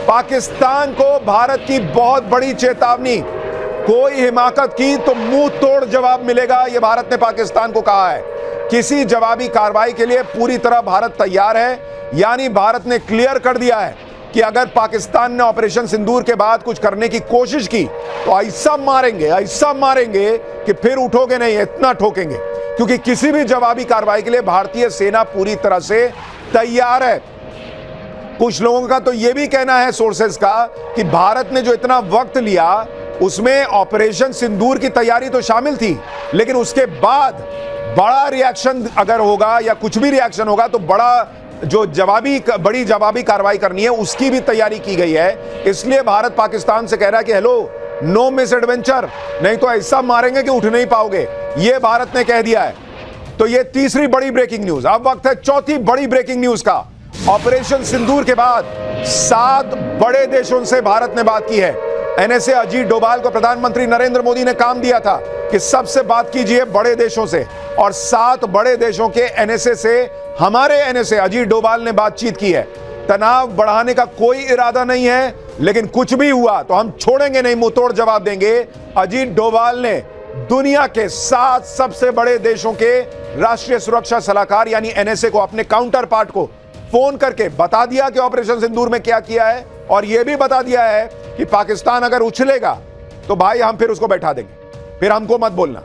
पाकिस्तान को भारत की बहुत बड़ी चेतावनी, कोई हिमाकत की तो मुंह तोड़ जवाब मिलेगा, यह भारत ने पाकिस्तान को कहा है। किसी जवाबी कार्रवाई के लिए पूरी तरह भारत तैयार है। यानी भारत ने क्लियर कर दिया है कि अगर पाकिस्तान ने ऑपरेशन सिंदूर के बाद कुछ करने की कोशिश की तो ऐसा मारेंगे कि फिर उठोगे नहीं, इतना ठोकेंगे। क्योंकि किसी भी जवाबी कार्रवाई के लिए भारतीय सेना पूरी तरह से तैयार है। कुछ लोगों का तो यह भी कहना है, सोर्सेस का, कि भारत ने जो इतना वक्त लिया उसमें ऑपरेशन सिंदूर की तैयारी तो शामिल थी, लेकिन उसके बाद बड़ा रिएक्शन अगर होगा या कुछ भी रिएक्शन होगा तो बड़ी जवाबी कार्रवाई करनी है, उसकी भी तैयारी की गई है। इसलिए भारत पाकिस्तान से कह रहा है कि हेलो, नो मिस एडवेंचर, नहीं तो ऐसा मारेंगे कि उठ नहीं पाओगे। यह भारत ने कह दिया है। तो यह तीसरी बड़ी ब्रेकिंग न्यूज। अब वक्त है चौथी बड़ी ब्रेकिंग न्यूज का। ऑपरेशन सिंदूर के बाद 7 बड़े देशों से भारत ने बात की है। एनएसए अजीत डोभाल को प्रधानमंत्री नरेंद्र मोदी ने काम दिया था कि सबसे बात कीजिए बड़े देशों से, और 7 बड़े देशों के एनएसए से हमारे एनएसए अजीत डोभाल ने बातचीत की है। तनाव बढ़ाने का कोई इरादा नहीं है, लेकिन कुछ भी हुआ तो हम छोड़ेंगे नहीं, मुंहतोड़ जवाब देंगे। अजीत डोभाल ने दुनिया के 7 सबसे बड़े देशों के राष्ट्रीय सुरक्षा सलाहकार यानी एनएसए को, अपने काउंटर पार्ट को फोन करके बता दिया कि ऑपरेशन सिंदूर में क्या किया है, और यह भी बता दिया है कि पाकिस्तान अगर उछलेगा तो भाई हम फिर उसको बैठा देंगे, फिर हमको मत बोलना।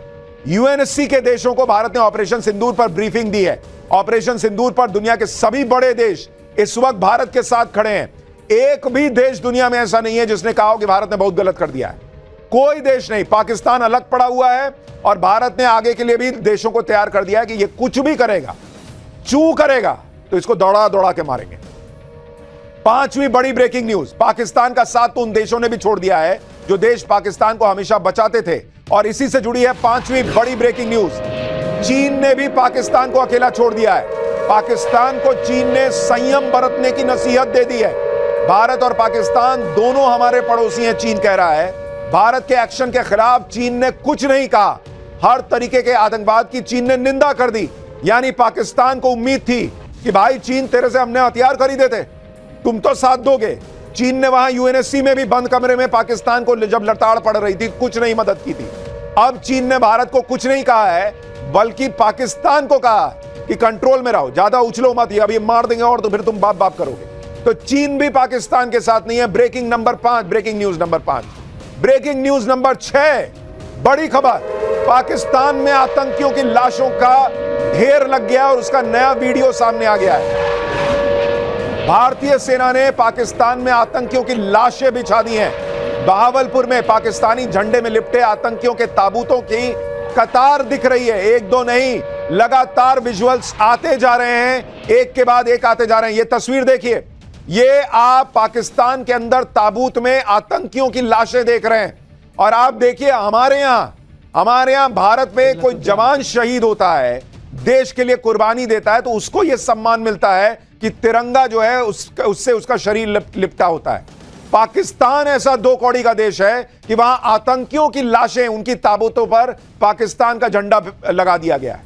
यूएनएससी के देशों को भारत ने ऑपरेशन सिंदूर पर ब्रीफिंग दी है। ऑपरेशन सिंदूर पर दुनिया के सभी बड़े देश इस वक्त भारत के साथ खड़े हैं। एक भी देश दुनिया में ऐसा नहीं है जिसने कहा हो कि भारत ने बहुत गलत कर दिया है। कोई देश नहीं। पाकिस्तान अलग पड़ा हुआ है और भारत ने आगे के लिए भी देशों को तैयार कर दिया है कि ये कुछ भी करेगा, चू करेगा तो इसको दौड़ा दौड़ा के मारेंगे। 5वीं बड़ी ब्रेकिंग न्यूज। पाकिस्तान का साथ तो उन देशों ने भी छोड़ दिया है जो देश पाकिस्तान को हमेशा बचाते थे, और इसी से जुड़ी है 5वीं बड़ी ब्रेकिंग न्यूज। चीन ने भी पाकिस्तान को अकेला छोड़ दिया है। पाकिस्तान को चीन ने संयम बरतने की नसीहत दे दी है। भारत और पाकिस्तान दोनों हमारे पड़ोसी हैं, चीन कह रहा है। भारत के एक्शन के खिलाफ चीन ने कुछ नहीं कहा। हर तरीके के आतंकवाद की चीन ने निंदा कर दी। यानी पाकिस्तान को उम्मीद थी कि भाई चीन, तेरे से हमने हथियार खरीदे थे, तुम तो साथ दोगे। चीन ने वहां यूएनएससी में भी बंद कमरे में पाकिस्तान को जब लड़ताड़ पड़ रही थी कुछ नहीं मदद की थी। अब चीन ने भारत को कुछ नहीं कहा है, बल्कि पाकिस्तान को कहा कि कंट्रोल में रहो, ज्यादा उछलो मत, ये अभी मार देंगे और तो फिर तुम बाप बाप करोगे। तो चीन भी पाकिस्तान के साथ नहीं है। Breaking news number 5। Breaking news number 6। बड़ी खबर, पाकिस्तान में आतंकियों की लाशों का ढेर लग गया और उसका नया वीडियो सामने आ गया है। भारतीय सेना ने पाकिस्तान में आतंकियों की लाशें बिछा दी हैं। बहावलपुर में पाकिस्तानी झंडे में लिपटे आतंकियों के ताबूतों की कतार दिख रही है। एक दो नहीं, लगातार विजुअल्स आते जा रहे हैं, एक के बाद एक आते जा रहे हैं। ये तस्वीर देखिए, ये आप पाकिस्तान के अंदर ताबूत में आतंकियों की लाशें देख रहे हैं। और आप देखिए, हमारे यहां भारत में कोई जवान शहीद होता है, देश के लिए कुर्बानी देता है, तो उसको यह सम्मान मिलता है कि तिरंगा जो है उससे उसका शरीर लिपटा होता है। पाकिस्तान ऐसा 2 कौड़ी का देश है कि वहां आतंकियों की लाशें, उनकी ताबूतों पर पाकिस्तान का झंडा लगा दिया गया है।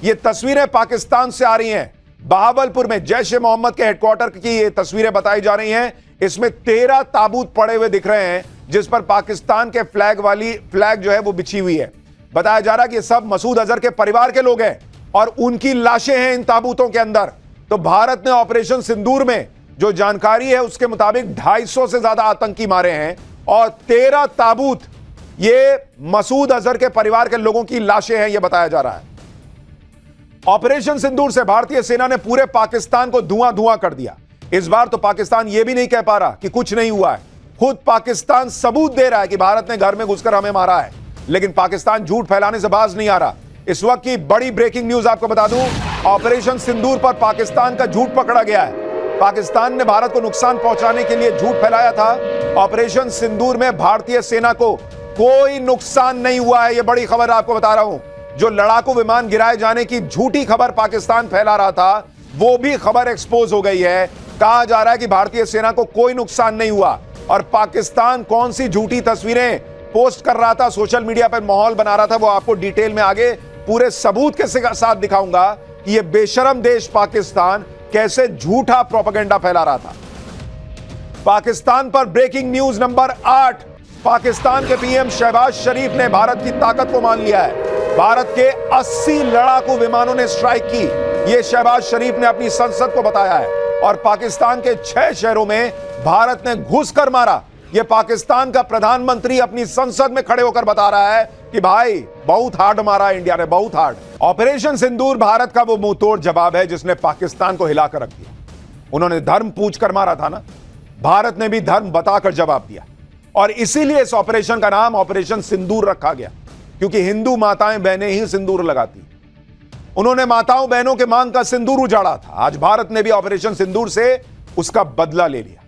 ये तस्वीरें पाकिस्तान से आ रही हैं। बहावलपुर में जैश ए मोहम्मद के हेडक्वार्टर की ये तस्वीरें बताई जा रही हैं। इसमें 13 ताबूत पड़े हुए दिख रहे हैं, जिस पर पाकिस्तान के फ्लैग जो है वो बिछी हुई है। बताया जा रहा है कि ये सब मसूद अजहर के परिवार के लोग हैं और उनकी लाशें हैं इन ताबूतों के अंदर। तो भारत ने ऑपरेशन सिंदूर में जो जानकारी है उसके मुताबिक 250 से ज्यादा आतंकी मारे हैं और 13 ताबूत ये मसूद अजहर के परिवार के लोगों की लाशें हैं, यह बताया जा रहा है। ऑपरेशन सिंदूर से भारतीय सेना ने पूरे पाकिस्तान को धुआं धुआं कर दिया। इस बार तो पाकिस्तान यह भी नहीं कह पा रहा कि कुछ नहीं हुआ है। खुद पाकिस्तान सबूत दे रहा है कि भारत ने घर में घुसकर हमें मारा है, लेकिन पाकिस्तान झूठ फैलाने से बाज नहीं आ रहा। इस वक्त की बड़ी ब्रेकिंग न्यूज आपको बता दूं, ऑपरेशन सिंदूर पर पाकिस्तान का झूठ पकड़ा गया है। पाकिस्तान ने भारत को नुकसान पहुंचाने के लिए झूठ फैलाया था। ऑपरेशन सिंदूर में भारतीय सेना को कोई नुकसान नहीं हुआ है, यह बड़ी खबर आपको बता रहा हूं। जो लड़ाकू विमान गिराए जाने की झूठी खबर पाकिस्तान फैला रहा था, वो भी खबर एक्सपोज हो गई है। कहा जा रहा है कि भारतीय सेना को कोई नुकसान नहीं हुआ। और पाकिस्तान कौन सी झूठी तस्वीरें पोस्ट कर रहा था, सोशल मीडिया पर माहौल बना रहा था, वो आपको डिटेल में आगे पूरे सबूत के साथ दिखाऊंगा कि यह बेशरम देश पाकिस्तान कैसे झूठा प्रोपेगेंडा फैला रहा था। पाकिस्तान पर ब्रेकिंग न्यूज नंबर 8। पाकिस्तान के पीएम शहबाज शरीफ ने भारत की ताकत को मान लिया है। भारत के 80 लड़ाकू विमानों ने स्ट्राइक की, यह शहबाज शरीफ ने अपनी संसद को बताया है। और पाकिस्तान के 6 शहरों में भारत ने घुस कर मारा, यह पाकिस्तान का प्रधानमंत्री अपनी संसद में खड़े होकर बता रहा है कि भाई बहुत हार्ड मारा इंडिया ने, बहुत हार्ड। ऑपरेशन सिंदूर भारत का वो मुंहतोड़ जवाब है जिसने पाकिस्तान को हिलाकर रख दिया। उन्होंने धर्म पूछ कर मारा था ना, भारत ने भी धर्म बताकर जवाब दिया। और इसीलिए इस ऑपरेशन का नाम ऑपरेशन सिंदूर रखा गया, क्योंकि हिंदू माताएं बहनें ही सिंदूर लगाती। उन्होंने माताओं बहनों के मांग का सिंदूर उजाड़ा था। आज भारत ने भी ऑपरेशन सिंदूर से उसका बदला ले लिया।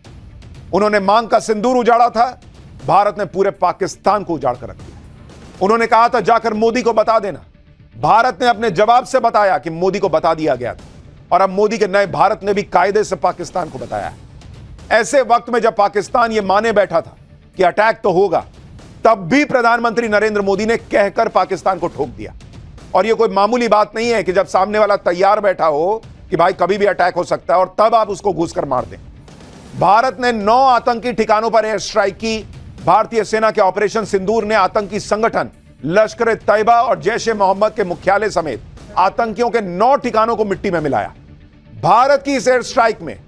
उन्होंने मांग का सिंदूर उजाड़ा था, भारत ने पूरे पाकिस्तान को उजाड़ कर रख दिया। उन्होंने कहा था जाकर मोदी को बता देना, भारत ने अपने जवाब से बताया कि मोदी को बता दिया गया था। और अब मोदी के नए भारत ने भी कायदे से पाकिस्तान को बताया है। ऐसे वक्त में जब पाकिस्तान यह माने बैठा था कि अटैक तो होगा, तब भी प्रधानमंत्री नरेंद्र मोदी ने कहकर पाकिस्तान को ठोक दिया। और यह कोई मामूली बात नहीं है कि जब सामने वाला तैयार बैठा हो कि भाई कभी भी अटैक हो सकता है और तब आप उसको घुसकर मार दें। भारत ने 9 आतंकी ठिकानों पर एयर स्ट्राइक की। भारतीय सेना के ऑपरेशन सिंदूर ने आतंकी संगठन लश्कर तैयबा और जैश ए मोहम्मद के मुख्यालय समेत आतंकियों के 9 ठिकानों को मिट्टी में मिलाया। भारत की इस एयर स्ट्राइक में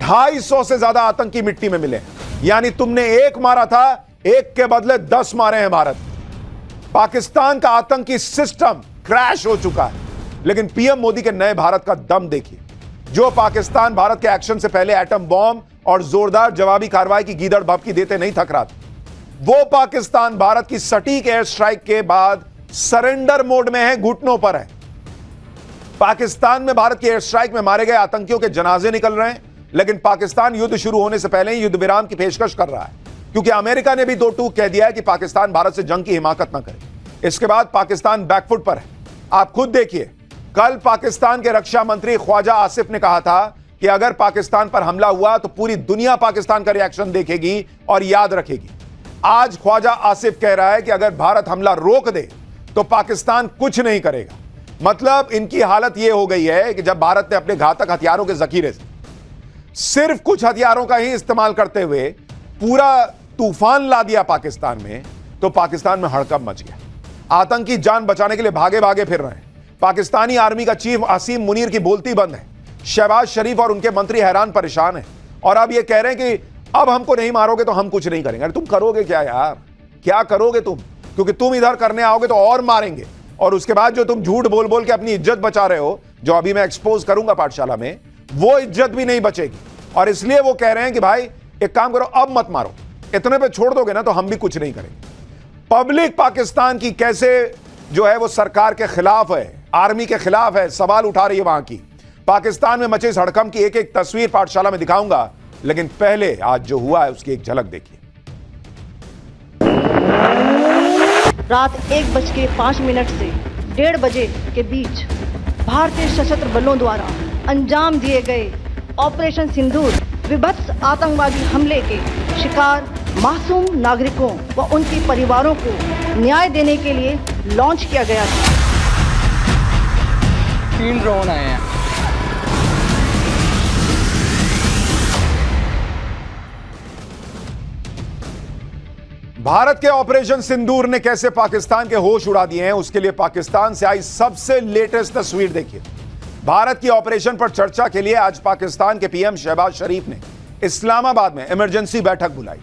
250 से ज्यादा आतंकी मिट्टी में मिले। यानी तुमने एक मारा था, एक के बदले 10 मारे हैं भारत। पाकिस्तान का आतंकी सिस्टम क्रैश हो चुका है। लेकिन पीएम मोदी के नए भारत का दम देखिए। जो पाकिस्तान भारत के एक्शन से पहले एटम बॉम्ब और जोरदार जवाबी कार्रवाई की गीदड़ भभकी देते नहीं थक रहा था, वो पाकिस्तान भारत की सटीक एयर स्ट्राइक के बाद सरेंडर मोड में है, घुटनों पर है। पाकिस्तान में भारत की एयर स्ट्राइक में मारे गए आतंकियों के जनाजे निकल रहे हैं, लेकिन पाकिस्तान युद्ध शुरू होने से पहले ही युद्ध विराम की पेशकश कर रहा है, क्योंकि अमेरिका ने भी 2 टूक कह दिया है कि पाकिस्तान भारत से जंग की हिमाकत ना करे। इसके बाद पाकिस्तान बैकफुट पर है। आप खुद देखिए, कल पाकिस्तान के रक्षा मंत्री ख्वाजा आसिफ ने कहा था कि अगर पाकिस्तान पर हमला हुआ तो पूरी दुनिया पाकिस्तान का रिएक्शन देखेगी और याद रखेगी। आज ख्वाजा आसिफ कह रहा है कि अगर भारत हमला रोक दे तो पाकिस्तान कुछ नहीं करेगा। मतलब इनकी हालत यह हो गई है कि जब भारत ने अपने घातक हथियारों के जखीरे से सिर्फ कुछ हथियारों का ही इस्तेमाल करते हुए पूरा तूफान ला दिया पाकिस्तान में, तो पाकिस्तान में हड़कंप मच गया। आतंकी जान बचाने के लिए भागे भागे फिर रहे हैं। पाकिस्तानी आर्मी का चीफ असीम मुनीर की बोलती बंद है। शहबाज शरीफ और उनके मंत्री हैरान परेशान हैं और अब ये कह रहे हैं कि अब हमको नहीं मारोगे तो हम कुछ नहीं करेंगे। अरे तुम करोगे क्या यार, क्या करोगे तुम? क्योंकि तुम इधर करने आओगे तो और मारेंगे, और उसके बाद जो तुम झूठ बोल बोल के अपनी इज्जत बचा रहे हो, जो अभी मैं एक्सपोज करूंगा पाठशाला में, वो इज्जत भी नहीं बचेगी। और इसलिए वो कह रहे हैं कि भाई एक काम करो, अब मत मारो, इतने पे छोड़ दोगे ना तो हम भी कुछ नहीं करेंगे। पब्लिक पाकिस्तान की कैसे जो है वो सरकार के खिलाफ है, आर्मी के खिलाफ है, सवाल उठा रही है। वहां की पाकिस्तान में मचे इस हड़कंप की एक एक तस्वीर पाठशाला में दिखाऊंगा, लेकिन पहले आज जो हुआ है उसकी एक झलक देखिए। रात 1:05 से 1:30 बजे के बीच भारतीय सशस्त्र बलों द्वारा अंजाम दिए गए ऑपरेशन सिंदूर विभत्स आतंकवादी हमले के शिकार मासूम नागरिकों व उनके परिवारों को न्याय देने के लिए लॉन्च किया गया था। 3 ड्रोन आए हैं। भारत के ऑपरेशन सिंदूर ने कैसे पाकिस्तान के होश उड़ा दिए हैं, उसके लिए पाकिस्तान से आई सबसे लेटेस्ट तस्वीर देखिए। भारत की ऑपरेशन पर चर्चा के लिए आज पाकिस्तान के पीएम शहबाज शरीफ ने इस्लामाबाद में इमरजेंसी बैठक बुलाई।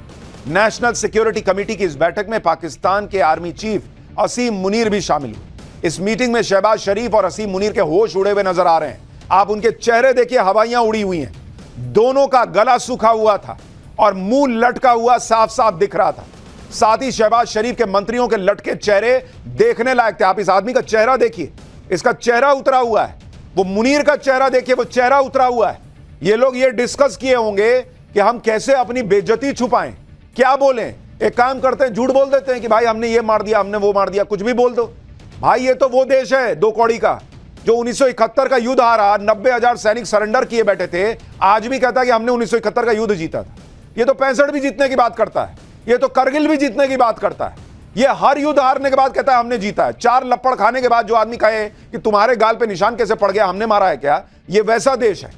नेशनल सिक्योरिटी कमेटी की इस बैठक में पाकिस्तान के आर्मी चीफ असीम मुनीर भी शामिल हुए। इस मीटिंग में शहबाज शरीफ और असीम मुनीर के होश उड़े हुए नजर आ रहे हैं। आप उनके चेहरे देखिए, हवाइयां उड़ी हुई हैं। दोनों का गला सूखा हुआ था और मुंह लटका हुआ साफ साफ दिख रहा था। साथ ही शहबाज शरीफ के मंत्रियों के लटके चेहरे देखने लायक थे। आप इस आदमी का चेहरा देखिए, इसका चेहरा उतरा हुआ है। वो मुनीर का चेहरा देखिए, वो चेहरा उतरा हुआ है। ये लोग ये डिस्कस किए होंगे कि हम कैसे अपनी बेइज्जती छुपाएं, क्या बोलें। एक काम करते हैं, झूठ बोल देते हैं कि भाई हमने ये मार दिया, हमने वो मार दिया, कुछ भी बोल दो। भाई ये तो वो देश है 2 कौड़ी का जो 1971 का युद्ध हारा, 90,000 सैनिक सरेंडर किए बैठे थे, आज भी कहता है कि हमने 1971 का युद्ध जीता था। ये तो 65 भी जीतने की बात करता है, ये तो करगिल भी जीतने की बात करता है। ये हर युद्ध हारने के बाद कहता है हमने जीता है। 4 लपड़ खाने के बाद जो आदमी कहे कि तुम्हारे गाल पे निशान कैसे पड़ गया, हमने मारा है क्या, ये वैसा देश है।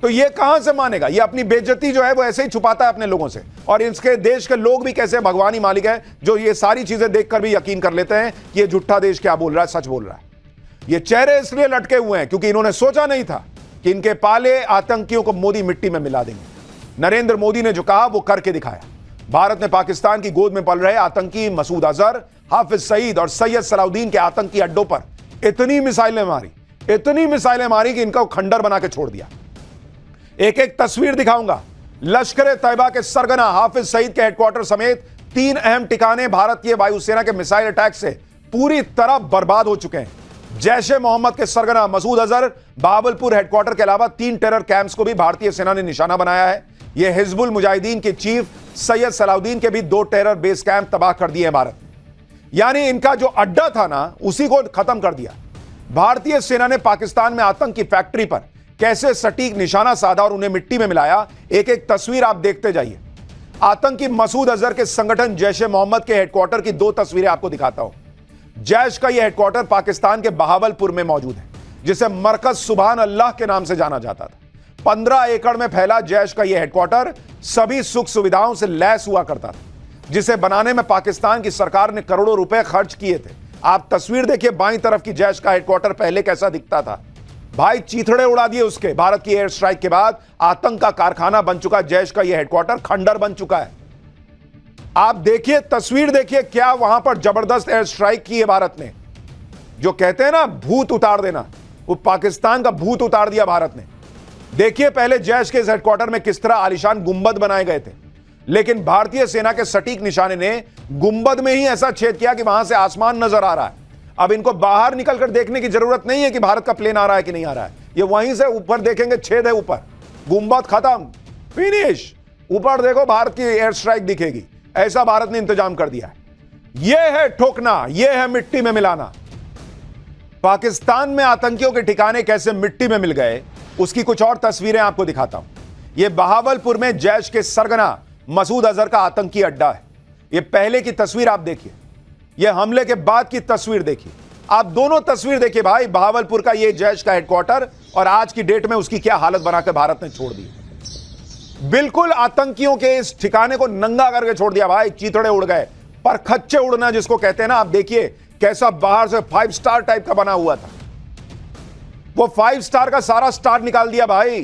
तो ये कहां से मानेगा? ये अपनी बेइज्जती जो है वो ऐसे ही छुपाता है अपने लोगों से। और इसके देश के लोग भी कैसे भगवान ही मालिक है, जो ये सारी चीजें देखकर भी यकीन कर लेते हैं कि ये झूठा देश क्या बोल रहा है, सच बोल रहा है। ये चेहरे इसलिए लटके हुए हैं क्योंकि इन्होंने सोचा नहीं था कि इनके पाले आतंकियों को मोदी मिट्टी में मिला देंगे। नरेंद्र मोदी ने जो कहा वो करके दिखाया। भारत ने पाकिस्तान की गोद में पल रहे आतंकी मसूद अजहर, हाफिज सईद और सैयद सलाउद्दीन के आतंकी अड्डों पर इतनी मिसाइलें मारी कि इनका खंडर बना के छोड़ दिया। एक एक तस्वीर दिखाऊंगा। लश्कर तैयबा के सरगना हाफिज सईद के हेडक्वार्टर समेत 3 अहम ठिकाने भारतीय वायुसेना के मिसाइल अटैक से पूरी तरह बर्बाद हो चुके हैं। जैश ए मोहम्मद के सरगना मसूद अजहर बहावलपुर हेडक्वार्टर के अलावा 3 टेरर कैंप्स को भी भारतीय सेना ने निशाना बनाया है। यह हिजबुल मुजाहिदीन के चीफ सैयद सलाउद्दीन के भी 2 टेरर बेस कैंप तबाह कर दिए हैं भारत। यानी इनका जो अड्डा था ना, उसी को खत्म कर दिया। भारतीय सेना ने पाकिस्तान में आतंक की फैक्ट्री पर कैसे सटीक निशाना साधा और उन्हें मिट्टी में मिलाया, एक एक तस्वीर आप देखते जाइए। आतंकी मसूद अजहर के संगठन जैश ए मोहम्मद के हेडक्वार्टर की 2 तस्वीरें आपको दिखाता हूं। जैश का यह हेडक्वार्टर पाकिस्तान के बहावलपुर में मौजूद है, जिसे मरकज सुभान अल्लाह के नाम से जाना जाता था। 15 एकड़ में फैला जैश का यह हेडक्वार्टर सभी सुख सुविधाओं से लैस हुआ करता था, जिसे बनाने में पाकिस्तान की सरकार ने करोड़ों रुपए खर्च किए थे। आप तस्वीर देखिए, बाईं तरफ की जैश का हेडक्वार्टर पहले कैसा दिखता था। भाई चीथड़े उड़ा दिए उसके। भारत की एयर स्ट्राइक के बाद आतंक का कारखाना बन चुका जैश का यह हेडक्वार्टर खंडर बन चुका है। आप देखिए, तस्वीर देखिए, क्या वहां पर जबरदस्त एयर स्ट्राइक की है भारत ने। जो कहते हैं ना भूत उतार देना, वो पाकिस्तान का भूत उतार दिया भारत ने। देखिए पहले जैश के इस हेडक्वार्टर में किस तरह आलीशान गुंबद बनाए गए थे, लेकिन भारतीय सेना के सटीक निशाने ने गुंबद में ही ऐसा छेद किया कि वहां से आसमान नजर आ रहा है। अब इनको बाहर निकलकर देखने की जरूरत नहीं है कि भारत का प्लेन आ रहा है कि नहीं आ रहा है। ये वहीं से ऊपर देखेंगे, छेद है ऊपर, गुंबद खत्म, फिनिश। ऊपर देखो भारत की एयर स्ट्राइक दिखेगी। ऐसा भारत ने इंतजाम कर दिया है। यह है ठोकना, यह है मिट्टी में मिलाना। पाकिस्तान में आतंकियों के ठिकाने कैसे मिट्टी में मिल गए, उसकी कुछ और तस्वीरें आपको दिखाता हूं। यह बहावलपुर में जैश के सरगना मसूद अजहर का आतंकी अड्डा है। यह पहले की तस्वीर आप देखिए, यह हमले के बाद की तस्वीर देखिए। आप दोनों तस्वीर देखिए भाई, बहावलपुर का यह जैश का हेडक्वार्टर और आज की डेट में उसकी क्या हालत बनाकर भारत ने छोड़ दी। बिल्कुल आतंकियों के इस ठिकाने को नंगा करके छोड़ दिया भाई। चीथड़े उड़ गए, पर खच्चे उड़ना जिसको कहते हैं ना। आप देखिए कैसा बाहर से 5 स्टार टाइप का बना हुआ था, वो 5 स्टार का सारा स्टार निकाल दिया भाई।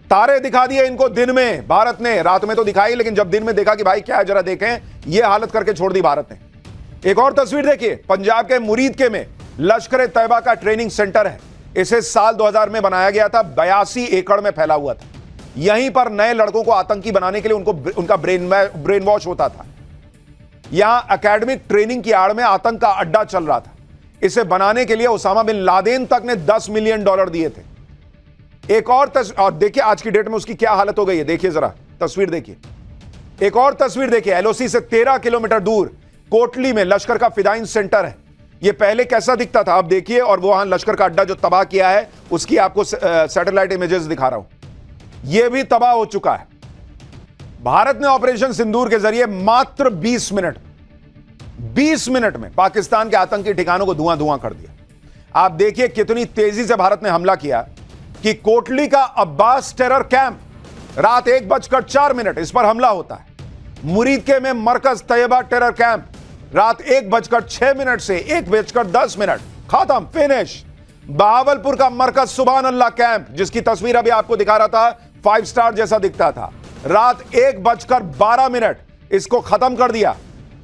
तारे दिखा दिए इनको दिन में भारत ने, रात में तो दिखाई, लेकिन जब दिन में देखा कि भाई क्या है जरा देखें, यह हालत करके छोड़ दी भारत ने। एक और तस्वीर देखिए, पंजाब के मुरीदके में लश्कर तैयबा का ट्रेनिंग सेंटर है। इसे साल 2000 में बनाया गया था, 82 एकड़ में फैला हुआ था। यहीं पर नए लड़कों को आतंकी बनाने के लिए उनका ब्रेन वॉश होता था। यहां एकेडमिक ट्रेनिंग की आड़ में आतंक का अड्डा चल रहा था। इसे बनाने के लिए उसामा बिन लादेन तक ने $10 मिलियन दिए थे। एक और तस्वीर, और देखिए आज की डेट में उसकी क्या हालत हो गई है। देखिए जरा तस्वीर देखिए, एक और तस्वीर देखिए। एलओसी से 13 किलोमीटर दूर कोटली में लश्कर का फिदाइन सेंटर है। यह पहले कैसा दिखता था अब देखिए, और वो वहां लश्कर का अड्डा जो तबाह किया है उसकी आपको सैटेलाइट इमेजेस दिखा रहा हूं। यह भी तबाह हो चुका है। भारत ने ऑपरेशन सिंदूर के जरिए मात्र 20 मिनट में पाकिस्तान के आतंकी ठिकानों को धुआं धुआं कर दिया। आप देखिए कितनी तेजी से भारत ने हमला किया कि कोटली का अब्बास टेरर कैंप रात 1:04 इस पर हमला होता है। मुरीदके में मरकज तैयबा टेरर कैंप रात 1:06 से 1:10 खत्म, फिनिश। बहावलपुर का मरकज सुभान अल्लाह कैंप, जिसकी तस्वीर अभी आपको दिखा रहा था, 5 स्टार जैसा दिखता था, रात 1:12 इसको खत्म कर दिया,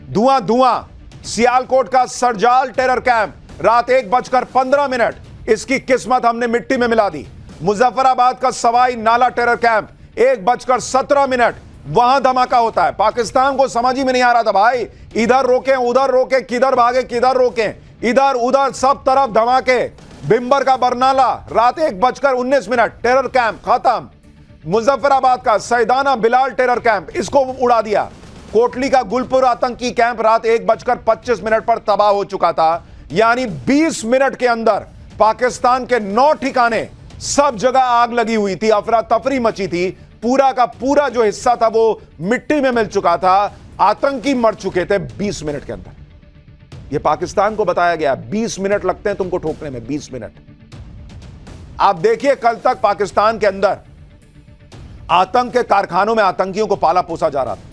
धुआं धुआं। सियालकोट का सरजाल टेरर कैंप रात 1:15 इसकी किस्मत हमने मिट्टी में मिला दी। मुजफ्फराबाद का सवाई नाला टेरर कैंप 1:17 वहां धमाका होता है। पाकिस्तान को समझ ही में नहीं आ रहा था भाई, इधर रोकें उधर रोकें, किधर भागे किधर रोकें, इधर उधर सब तरफ धमाके। बिम्बर का बरनाला रात 1:19 टेरर कैंप खत्म। मुजफ्फराबाद का सैदाना बिलाल टेरर कैंप, इसको उड़ा दिया। कोटली का गुलपुर आतंकी कैंप रात 1:25 पर तबाह हो चुका था। यानी 20 मिनट के अंदर पाकिस्तान के 9 ठिकाने, सब जगह आग लगी हुई थी, अफरा तफरी मची थी। पूरा का पूरा जो हिस्सा था वो मिट्टी में मिल चुका था। आतंकी मर चुके थे 20 मिनट के अंदर। यह पाकिस्तान को बताया गया 20 मिनट लगते हैं तुमको ठोकने में, 20 मिनट। आप देखिए, कल तक पाकिस्तान के अंदर आतंक के कारखानों में आतंकियों को पाला पोसा जा रहा था।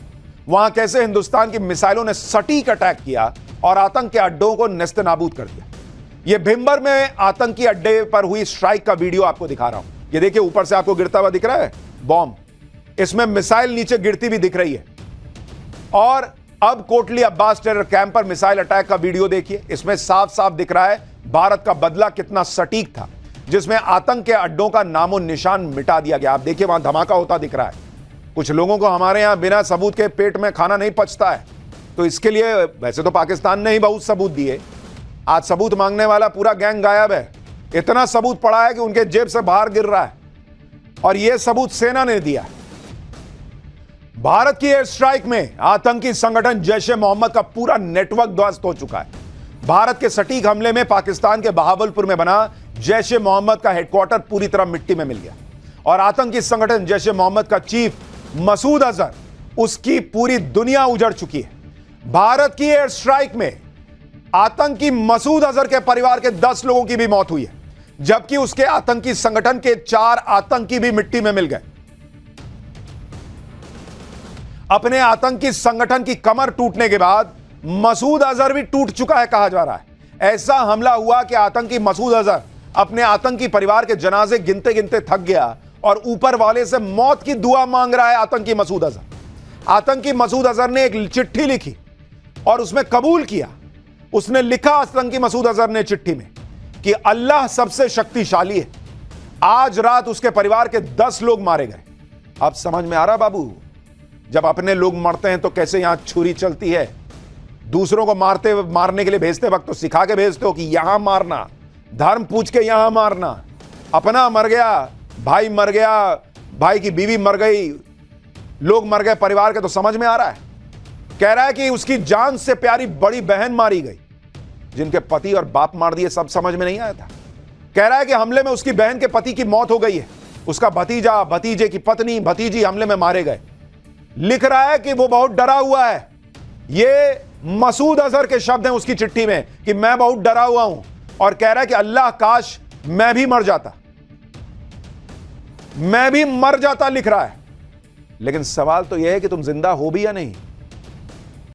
वहां कैसे हिंदुस्तान की मिसाइलों ने सटीक अटैक किया और आतंक के अड्डों को नेस्तनाबूद कर दिया। यह भिंबर में आतंकी अड्डे पर हुई स्ट्राइक का वीडियो आपको दिखा रहा हूं। ये देखिए, ऊपर से आपको गिरता हुआ दिख रहा है बॉम्ब, इसमें मिसाइल नीचे गिरती भी दिख रही है। और अब कोटली अब्बास टेरर कैंप पर मिसाइल अटैक का वीडियो देखिए, इसमें साफ साफ दिख रहा है भारत का बदला कितना सटीक था, जिसमें आतंक के अड्डों का नामो निशान मिटा दिया गया। आप देखिए, वहां धमाका होता दिख रहा है। कुछ लोगों को हमारे यहां बिना सबूत के पेट में खाना नहीं पचता है, तो इसके लिए वैसे तो पाकिस्तान ने ही बहुत सबूत दिए। आज सबूत मांगने वाला पूरा गैंग गायब है। इतना सबूत पड़ा है कि उनके जेब से बाहर गिर रहा है, और यह सबूत सेना ने दिया है। भारत की एयर स्ट्राइक में आतंकी संगठन जैश ए मोहम्मद का पूरा नेटवर्क ध्वस्त हो चुका है। भारत के सटीक हमले में पाकिस्तान के बहावलपुर में बना जैश ए मोहम्मद का हेडक्वार्टर पूरी तरह मिट्टी में मिल गया, और आतंकी संगठन जैश ए मोहम्मद का चीफ मसूद अजहर, उसकी पूरी दुनिया उजड़ चुकी है। भारत की एयर स्ट्राइक में आतंकी मसूद अजहर के परिवार के 10 लोगों की भी मौत हुई है, जबकि उसके आतंकी संगठन के 4 आतंकी भी मिट्टी में मिल गए। अपने आतंकी संगठन की कमर टूटने के बाद मसूद अजहर भी टूट चुका है, कहा जा रहा है। ऐसा हमला हुआ कि आतंकी मसूद अजहर अपने आतंकी परिवार के जनाजे गिनते गिनते थक गया और ऊपर वाले से मौत की दुआ मांग रहा है आतंकी मसूद अजहर। आतंकी मसूद अजहर ने एक चिट्ठी लिखी और उसमें कबूल किया। उसने लिखा, आतंकी मसूद अजहर ने चिट्ठी में, कि अल्लाह सबसे शक्तिशाली है। आज रात उसके परिवार के 10 लोग मारे गए। अब समझ में आ रहा बाबू, जब अपने लोग मरते हैं तो कैसे यहां छुरी चलती है। दूसरों को मारने के लिए भेजते वक्त तो सिखा के भेजते हो कि यहां मारना, धर्म पूछ के यहां मारना। अपना मर गया, भाई मर गया, भाई की बीवी मर गई, लोग मर गए परिवार के, तो समझ में आ रहा है। कह रहा है कि उसकी जान से प्यारी बड़ी बहन मारी गई, जिनके पति और बाप मार दिए, सब समझ में नहीं आया था। कह रहा है कि हमले में उसकी बहन के पति की मौत हो गई है, उसका भतीजा, भतीजे की पत्नी, भतीजी हमले में मारे गए। लिख रहा है कि वो बहुत डरा हुआ है। ये मसूद अजहर के शब्द हैं उसकी चिट्ठी में, कि मैं बहुत डरा हुआ हूं, और कह रहा है कि अल्लाह काश मैं भी मर जाता, मैं भी मर जाता, लिख रहा है। लेकिन सवाल तो यह है कि तुम जिंदा हो भी या नहीं।